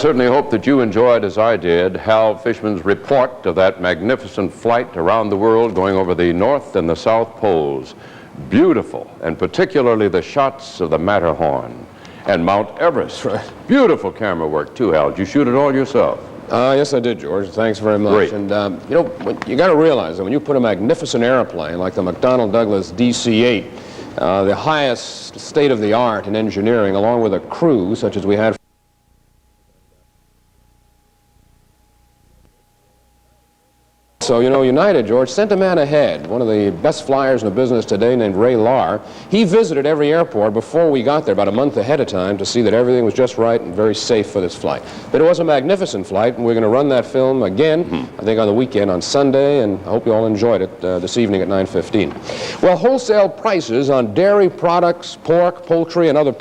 certainly hope that you enjoyed, as I did, Hal Fishman's report of that magnificent flight around the world going over the North and the South Poles. Beautiful, and particularly the shots of the Matterhorn and Mount Everest. Right. Beautiful camera work, too, Hal. Did you shoot it all yourself? Yes, I did, George. Thanks very much. Great. And, you know, you got to realize that when you put a magnificent airplane like the McDonnell Douglas DC-8, the highest state-of-the-art in engineering, along with a crew such as we had. So, you know, United, George, sent a man ahead, one of the best flyers in the business today named Ray Lahr. He visited every airport before we got there, about a month ahead of time, to see that everything was just right and very safe for this flight. But it was a magnificent flight, and we're going to run that film again, I think on the weekend, on Sunday, and I hope you all enjoyed it this evening at 9:15. Well, wholesale prices on dairy products, pork, poultry, and other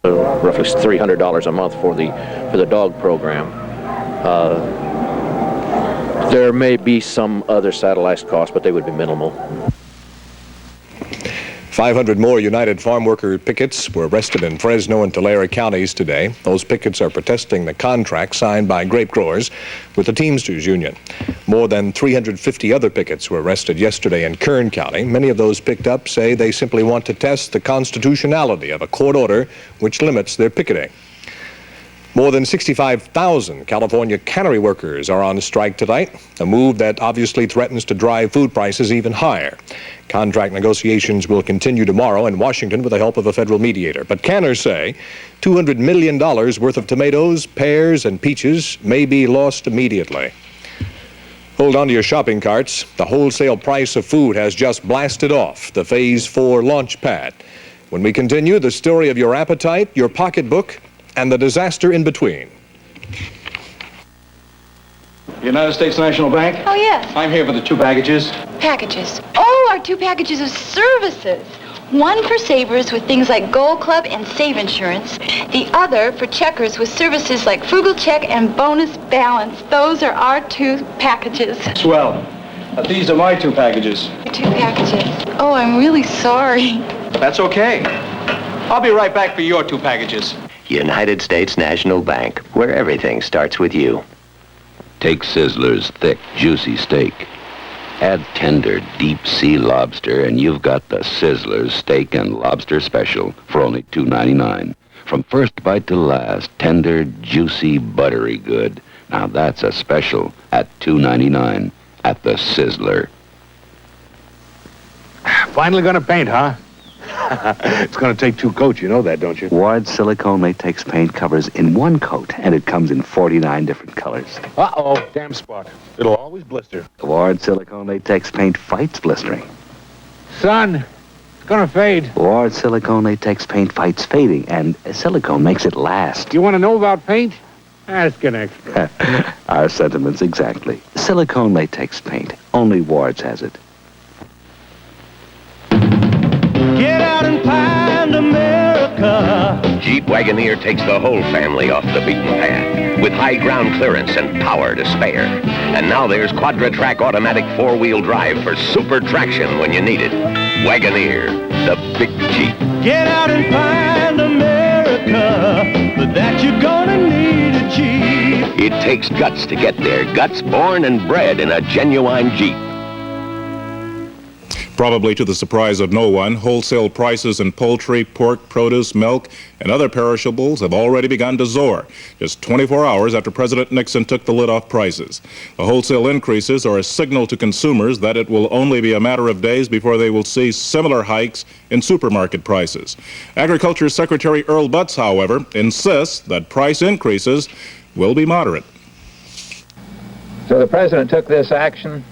roughly $300 a month for the dog program. There may be some other satellite costs, but they would be minimal. 500 more United Farm Worker pickets were arrested in Fresno and Tulare counties today. Those pickets are protesting the contract signed by grape growers with the Teamsters Union. More than 350 other pickets were arrested yesterday in Kern County. Many of those picked up say they simply want to test the constitutionality of a court order which limits their picketing. More than 65,000 California cannery workers are on strike tonight, a move that obviously threatens to drive food prices even higher. Contract negotiations will continue tomorrow in Washington with the help of a federal mediator. But canners say $200 million worth of tomatoes, pears, and peaches may be lost immediately. Hold on to your shopping carts. The wholesale price of food has just blasted off the Phase 4 launch pad. When we continue, the story of your appetite, your pocketbook, and the disaster in between. United States National Bank? Oh, yes. I'm here for the 2 packages. Packages. Oh, our 2 packages of services. One for savers with things like Gold Club and Save Insurance. The other for checkers with services like Frugal Check and Bonus Balance. Those are our 2 packages. Swell. These are my 2 packages. 2 packages. Oh, I'm really sorry. That's okay. I'll be right back for your 2 packages. United States National Bank, where everything starts with you. Take Sizzler's thick, juicy steak. Add tender, deep-sea lobster, and you've got the Sizzler's Steak and Lobster Special for only $2.99. From first bite to last, tender, juicy, buttery good. Now that's a special at $2.99 at the Sizzler. Finally gonna paint, huh? It's going to take 2 coats, you know that, don't you? Ward Silicone Latex paint covers in 1 coat, and it comes in 49 different colors. Uh-oh, damn spot. It'll always blister. Ward Silicone Latex paint fights blistering. Son, it's going to fade. Ward Silicone Latex paint fights fading, and silicone makes it last. You want to know about paint? Ask an expert. Our sentiments exactly. Silicone Latex paint. Only Ward's has it. Get out and find America. Jeep Wagoneer takes the whole family off the beaten path with high ground clearance and power to spare. And now there's Quadra-Track automatic 4-wheel drive for super traction when you need it. Wagoneer, the big Jeep. Get out and find America. For that you're gonna need a Jeep. It takes guts to get there. Guts born and bred in a genuine Jeep. Probably to the surprise of no one, wholesale prices in poultry, pork, produce, milk, and other perishables have already begun to soar, just 24 hours after President Nixon took the lid off prices. The wholesale increases are a signal to consumers that it will only be a matter of days before they will see similar hikes in supermarket prices. Agriculture Secretary Earl Butz, however, insists that price increases will be moderate. So the President took this action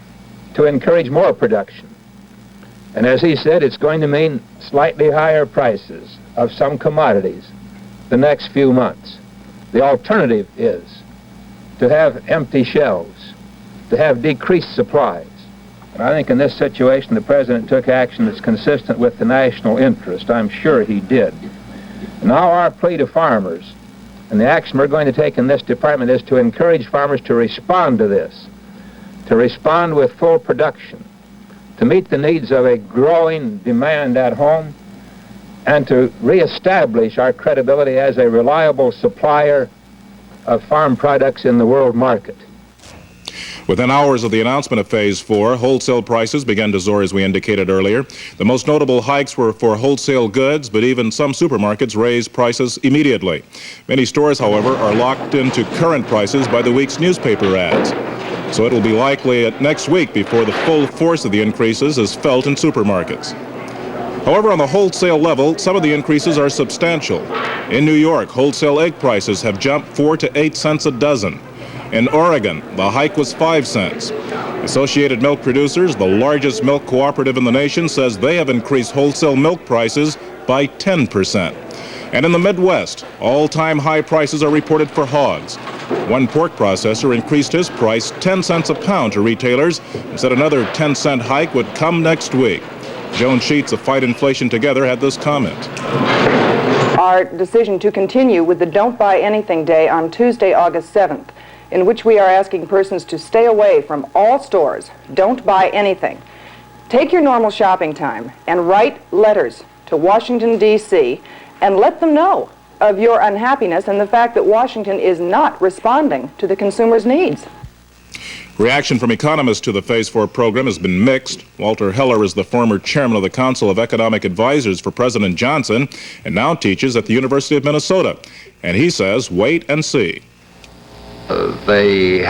to encourage more production. And as he said, it's going to mean slightly higher prices of some commodities the next few months. The alternative is to have empty shelves, to have decreased supplies. And I think in this situation, the President took action that's consistent with the national interest. I'm sure he did. Now our plea to farmers, and the action we're going to take in this department, is to encourage farmers to respond to this, to respond with full production, to meet the needs of a growing demand at home, and to reestablish our credibility as a reliable supplier of farm products in the world market. Within hours of the announcement of Phase 4, wholesale prices began to soar, as we indicated earlier. The most notable hikes were for wholesale goods, but even some supermarkets raised prices immediately. Many stores, however, are locked into current prices by the week's newspaper ads. So it will be likely next week before the full force of the increases is felt in supermarkets. However, on the wholesale level, some of the increases are substantial. In New York, wholesale egg prices have jumped 4 to 8 cents a dozen. In Oregon, the hike was 5 cents. Associated Milk Producers, the largest milk cooperative in the nation, says they have increased wholesale milk prices by 10%. And in the Midwest, all-time high prices are reported for hogs. One pork processor increased his price 10 cents a pound to retailers and said another 10-cent hike would come next week. Joan Sheets of Fight Inflation Together had this comment. Our decision to continue with the Don't Buy Anything Day on Tuesday, August 7th, in which we are asking persons to stay away from all stores. Don't buy anything. Take your normal shopping time and write letters to Washington, D.C., and let them know of your unhappiness and the fact that Washington is not responding to the consumer's needs. Reaction from economists to the Phase 4 program has been mixed. Walter Heller is the former chairman of the Council of Economic Advisors for President Johnson and now teaches at the University of Minnesota. And he says, wait and see. They